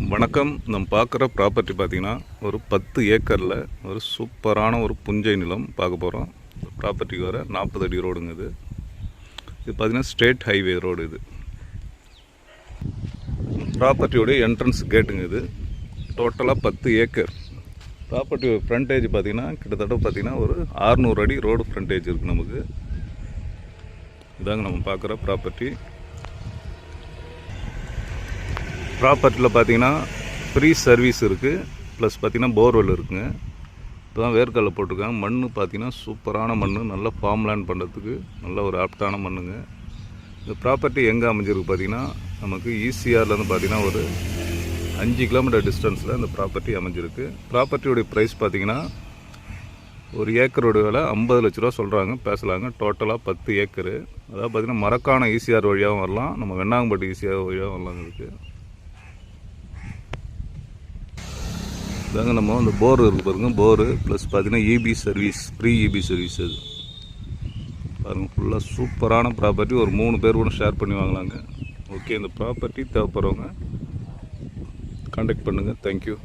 வணக்கம். நம்ம பார்க்குற ப்ராப்பர்ட்டி பார்த்திங்கன்னா ஒரு 10 ஏக்கரில் ஒரு சூப்பரான ஒரு புஞ்சை நிலம் பார்க்க போகிறோம். ப்ராப்பர்ட்டிக்கு வர 40 அடி ரோடுங்க இது. பார்த்திங்கன்னா ஸ்ட்ரெயிட் ஹைவே ரோடு இது. ப்ராப்பர்ட்டியோடைய என்ட்ரன்ஸ் கேட்டுங்க இது. டோட்டலாக 10 ஏக்கர். ப்ராப்பர்ட்டி ஃப்ரண்டேஜ் பார்த்திங்கன்னா கிட்டத்தட்ட பார்த்திங்கன்னா ஒரு 600 அடி ரோடு ஃப்ரண்டேஜ் இருக்குது நமக்கு. இதாங்க நம்ம பார்க்குற ப்ராப்பர்ட்டியில் பார்த்தீங்கன்னா ஃப்ரீ சர்வீஸ் இருக்குது. ப்ளஸ் பார்த்திங்கன்னா போர்வெல் இருக்குங்க. இப்போ தான் வேர்க்கடலை போட்டிருக்காங்க. மண் பார்த்திங்கன்னா சூப்பரான மண், நல்ல ஃபார்ம் லேண்ட் பண்ணுறதுக்கு நல்ல ஒரு ஆப்டான மண்ணுங்க. இந்த ப்ராப்பர்ட்டி எங்கே அமைஞ்சிருக்கு பார்த்திங்கன்னா நமக்கு ஈசிஆர்லேருந்து பார்த்திங்கன்னா ஒரு 5 கிலோமீட்டர் டிஸ்டன்ஸில் இந்த ப்ராப்பர்ட்டி அமைஞ்சிருக்கு. ப்ராப்பர்ட்டியோடைய ப்ரைஸ் பார்த்திங்கன்னா ஒரு ஏக்கரோட விலை 50 லட்ச ரூபா சொல்கிறாங்க, பேசலாங்க. டோட்டலாக 10 ஏக்கரு. அதாவது பார்த்திங்கன்னா மரக்கான ஈசிஆர் வழியாகவும் வரலாம், நம்ம வெண்ணாங்கப்பட்டு ஈசிஆர் வழியாகவும் வரலாங்க. இருக்குது இதாங்க நம்ம அந்த போர் இருக்குது பாருங்க. போரு ப்ளஸ் பார்த்தீங்கன்னா EB service, free EB service. அது பாருங்கள், ஃபுல்லாக சூப்பரான ப்ராப்பர்ட்டி. ஒரு 3 பேர் கூட ஷேர் பண்ணி வாங்கலாங்க. ஓகே, இந்த ப்ராப்பர்ட்டி தேவைப்படுறவங்க கான்டாக்ட் பண்ணுங்கள். தேங்க்யூ.